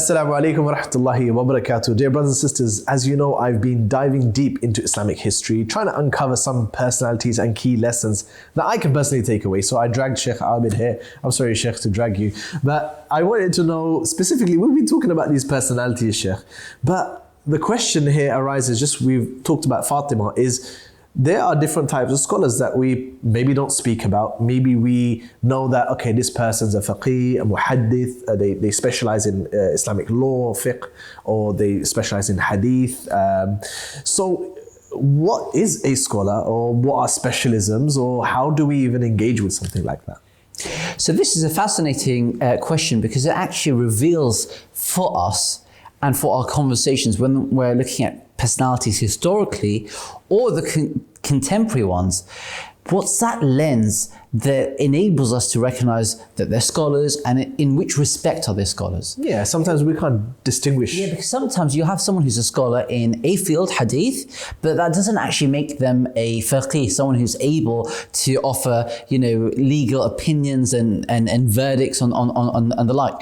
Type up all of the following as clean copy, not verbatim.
Assalamu alaikum wa rahmatullahi wa barakatuh. Dear brothers and sisters, as you know, I've been diving deep into Islamic history, trying to uncover some personalities and key lessons that I can personally take away. So I dragged Sheikh Abid here. I'm sorry, Sheikh, to drag you. But I wanted to know specifically, we've been talking about these personalities, Sheikh. But the question here arises, just we've talked about Fatima, is there are different types of scholars that we maybe don't speak about. Maybe we know that, okay, this person's a faqih, a muhaddith, they specialize in Islamic law, fiqh, or they specialize in hadith. So what is a scholar, or what are specialisms, or how do we even engage with something like that? So this is a fascinating question, because it actually reveals for us and for our conversations when we're looking at personalities historically or the contemporary ones, what's that lens that enables us to recognize that they're scholars, and in which respect are they scholars? Yeah, sometimes we can't distinguish. Yeah, because sometimes you have someone who's a scholar in a field, hadith, but that doesn't actually make them a faqih, someone who's able to offer, legal opinions and verdicts on the like.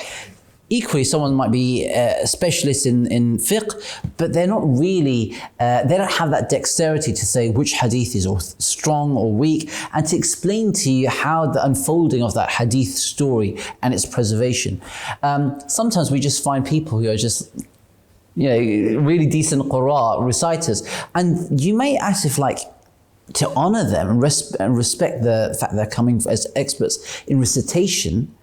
Equally, someone might be a specialist in fiqh, but they're not really, they don't have that dexterity to say which hadith is strong or weak, and to explain to you how the unfolding of that hadith story and its preservation. Sometimes we just find people who are just, really decent qurra, reciters, and you may ask if to honor them and respect the fact they're coming as experts in recitation,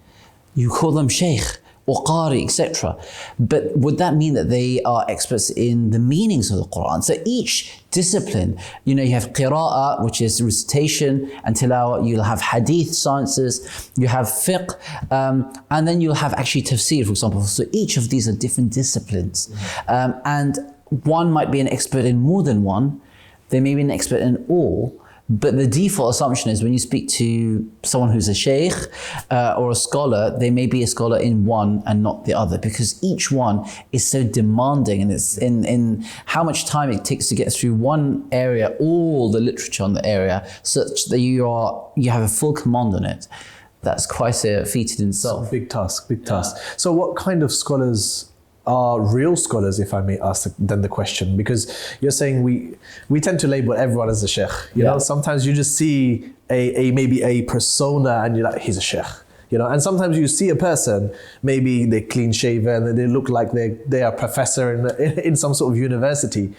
you call them sheikh or qari, etc. But would that mean that they are experts in the meanings of the Quran? So each discipline, you have qira'ah, which is recitation and tilawah, you'll have hadith sciences, you have fiqh, and then you'll have actually tafsir, for example. So each of these are different disciplines. And one might be an expert in more than one, they may be an expert in all. But the default assumption is when you speak to someone who's a sheikh or a scholar, they may be a scholar in one and not the other, because each one is so demanding, and it's in how much time it takes to get through one area, all the literature on the area, such that you have a full command on it. That's quite a feat in itself. Big task. So what kind of scholars are real scholars, if I may ask then the question? Because you're saying we tend to label everyone as a sheikh. You know, sometimes you just see maybe a persona and you're like, he's a sheikh. And sometimes you see a person, maybe they're clean shaven and they look like they are a professor in some sort of university.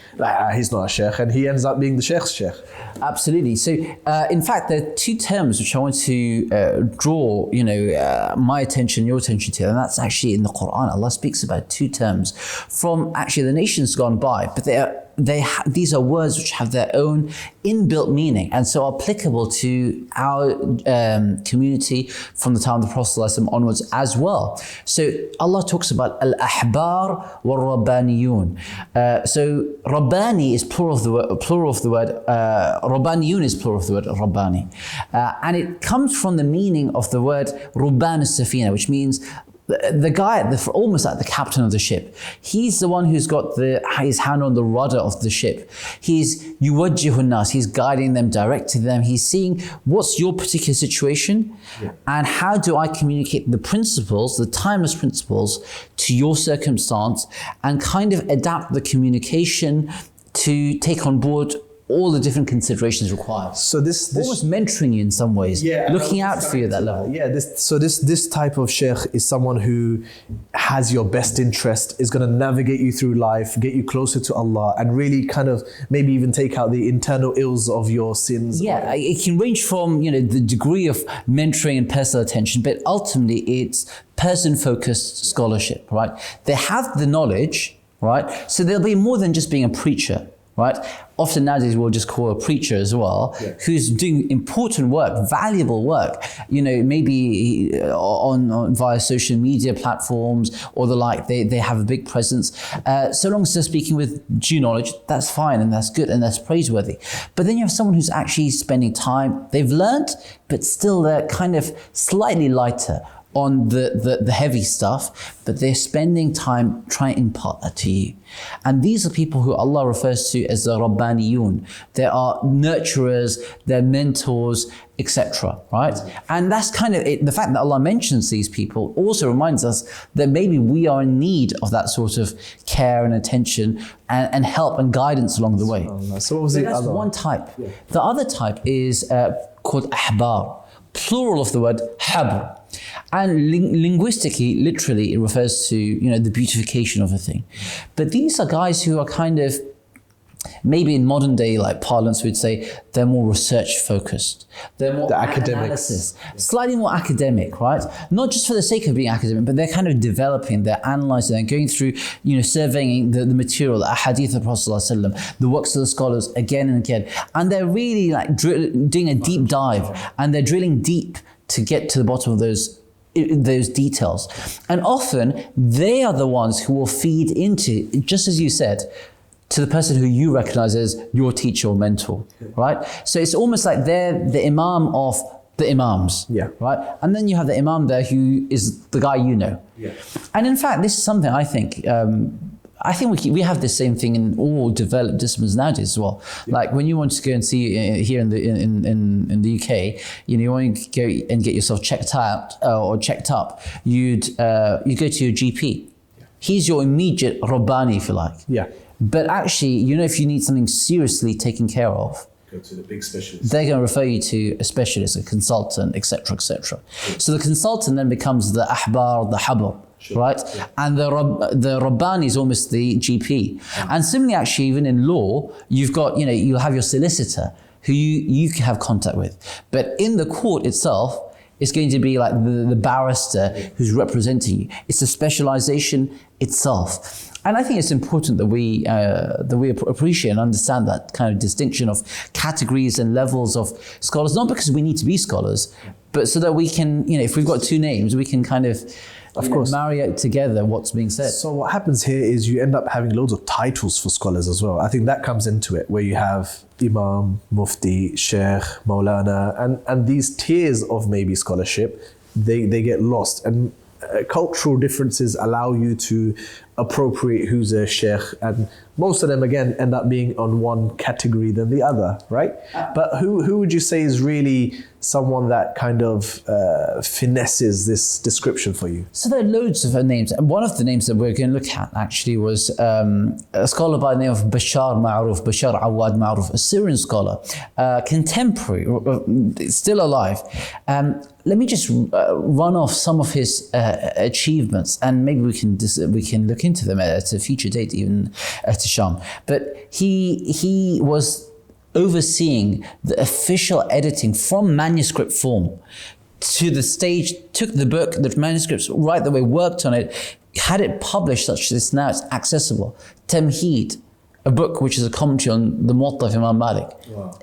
He's not a sheikh, and he ends up being the sheikh's sheikh. Absolutely. So in fact, there are two terms which I want to draw my attention, your attention to, and that's actually in the Quran. Allah speaks about two terms from actually the nations gone by, but these are words which have their own inbuilt meaning, and so applicable to our community from the time of the Prophet ﷺ onwards as well. So Allah talks about al-ahbar wal-rabbaniyun. So Rabbani is plural of the word, Rabbaniyun is plural of the word Rabbani. And it comes from the meaning of the word Rubban as-Safina, which means the guy, almost like the captain of the ship. He's the one who's got his hand on the rudder of the ship. He's yuwajjihun nas, he's guiding them, directing them. He's seeing what's your particular situation, and how do I communicate the principles, the timeless principles, to your circumstance, and kind of adapt the communication to take on board all the different considerations required. So this almost mentoring you in some ways, looking out for you at that level. Yeah, this type of sheikh is someone who has your best interest, is going to navigate you through life, get you closer to Allah, and really kind of maybe even take out the internal ills of your sins. Yeah, it can range from the degree of mentoring and personal attention, but ultimately it's person-focused scholarship, right? They have the knowledge, right? So they'll be more than just being a preacher, right? Often nowadays we'll just call a preacher as well, who's doing important work, valuable work, maybe on via social media platforms or the like. They have a big presence. So long as they're speaking with due knowledge, that's fine and that's good and that's praiseworthy. But then you have someone who's actually spending time, they've learned, but still they're kind of slightly lighter on the heavy stuff, but they're spending time trying to impart that to you. And these are people who Allah refers to as the Rabbaniyun. They are nurturers, they're mentors, etc. Right? And that's kind of it. The fact that Allah mentions these people also reminds us that maybe we are in need of that sort of care and attention and help and guidance along the way. So what was the that's other one type. Yeah. The other type is called ahbar, plural of the word habr. And linguistically, literally, it refers to, you know, the beautification of a thing. But these are guys who are kind of, maybe in modern day, like parlance, we'd say they're more research focused. They're more analysis, slightly more academic, right? Not just for the sake of being academic, but they're kind of developing, they're analyzing, they're going through, you know, surveying the material, the hadith of Prophet ﷺ, the works of the scholars again and again. And they're really like doing a deep dive, and they're drilling deep to get to the bottom of those details. And often they are the ones who will feed into, just as you said, to the person who you recognize as your teacher or mentor, right? So it's almost like they're the imam of the imams, right? And then you have the imam there who is the guy you know. And in fact, this is something I think we have the same thing in all developed disciplines nowadays as well. Like when you want to go and see here in the UK, you know, you want to go and get yourself checked out or checked up, you go to your GP. He's your immediate Rabbani, if you like. But actually, you know, if you need something seriously taken care of, go to the big specialist. They're going to refer you to a specialist, a consultant, etc., etc. So the consultant then becomes the ahbar, the habr, right? And the Rabbani is almost the GP. And similarly, actually, even in law, you've got, you know, you'll have your solicitor who you can have contact with. But in the court itself, it's going to be like the barrister who's representing you. It's a specialization itself. And I think it's important that we appreciate and understand that kind of distinction of categories and levels of scholars, not because we need to be scholars, but so that we can, you know, if we've got two names, we can kind of course, marry it together what's being said. So what happens here is you end up having loads of titles for scholars as well. I think that comes into it, where you have Imam, Mufti, Sheikh, Maulana, and these tiers of maybe scholarship, they get lost. And cultural differences allow you to appropriate who's a sheikh, and most of them again end up being on one category than the other, right? But who would you say is really someone that kind of finesses this description for you? So there are loads of names, and one of the names that we're going to look at actually was a scholar by the name of Bashar Awad Ma'ruf, a Syrian scholar, contemporary, still alive. Let me just run off some of his achievements, and maybe we can look into them at a future date, even at Sham. But he was overseeing the official editing from manuscript form to the stage, took the book, the manuscripts right the way, worked on it, had it published such that now it's accessible. Tamheed, a book which is a commentary on the Muwatta of Imam Malik,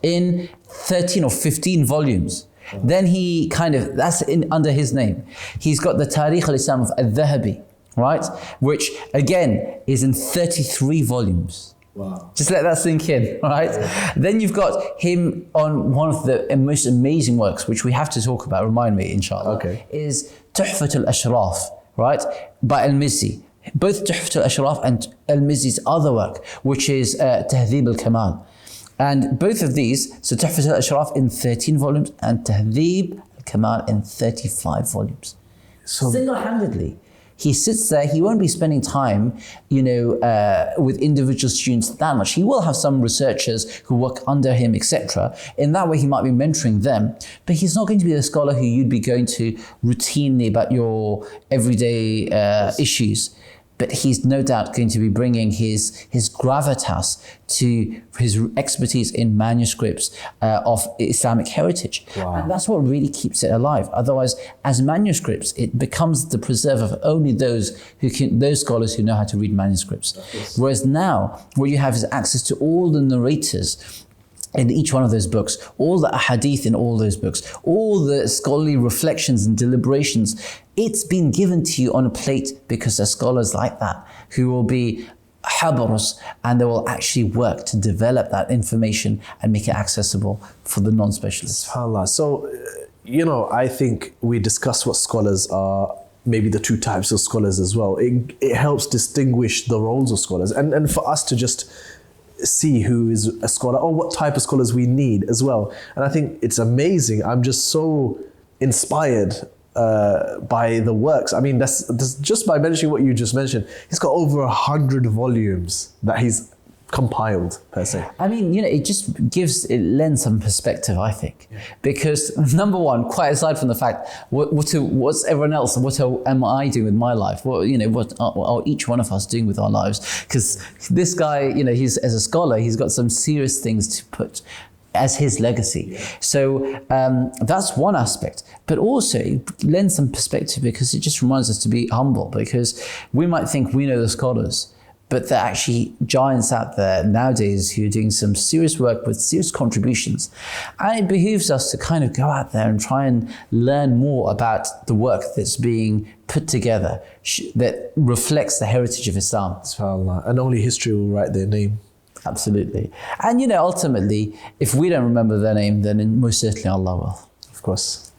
in 13 or 15 volumes. Then he kind of, that's under his name. He's got the Tarikh al-Islam of al-Dhahabi, right? Which again is in 33 volumes. Wow. Just let that sink in, right? Then you've got him on one of the most amazing works, which we have to talk about, remind me, inshallah, is Tuhfat al-Ashraf, right? By al-Mizzi. Both Tuhfat al-Ashraf and al-Mizzi's other work, which is Tahdhib al-Kamal. And both of these, so Tuhfat al-Ashraf in 13 volumes and Tahdhib al-Kamal in 35 volumes. So single-handedly. He sits there, he won't be spending time, you know, with individual students that much. He will have some researchers who work under him, etc. In that way, he might be mentoring them, but he's not going to be the scholar who you'd be going to routinely about your everyday issues. But he's no doubt going to be bringing his gravitas to his expertise in manuscripts of Islamic heritage. Wow. And that's what really keeps it alive. Otherwise, as manuscripts, it becomes the preserve of only those scholars who know how to read manuscripts. Whereas now, what you have is access to all the narrators in each one of those books, all the ahadith in all those books, all the scholarly reflections and deliberations. It's been given to you on a plate because there's scholars like that who will be habars, and they will actually work to develop that information and make it accessible for the non-specialists. SubhanAllah. So I think we discussed what scholars are, maybe the two types of scholars as well. It helps distinguish the roles of scholars, and for us to just see who is a scholar or what type of scholars we need as well. And I think it's amazing. I'm just so inspired by the works. I mean, that's just by mentioning what you just mentioned. He's got over 100 volumes that he's compiled, per se. I mean, it lends some perspective, I think. Yeah. Because number one, quite aside from the fact, what's everyone else, am I doing with my life? What are each one of us doing with our lives? Because this guy, he's, as a scholar, he's got some serious things to put as his legacy. So that's one aspect, but also it lends some perspective because it just reminds us to be humble, because we might think we know the scholars, but there are actually giants out there nowadays who are doing some serious work with serious contributions. And it behooves us to kind of go out there and try and learn more about the work that's being put together that reflects the heritage of Islam. SubhanAllah. And only history will write their name. Absolutely. And ultimately, if we don't remember their name, then most certainly Allah will. Of course.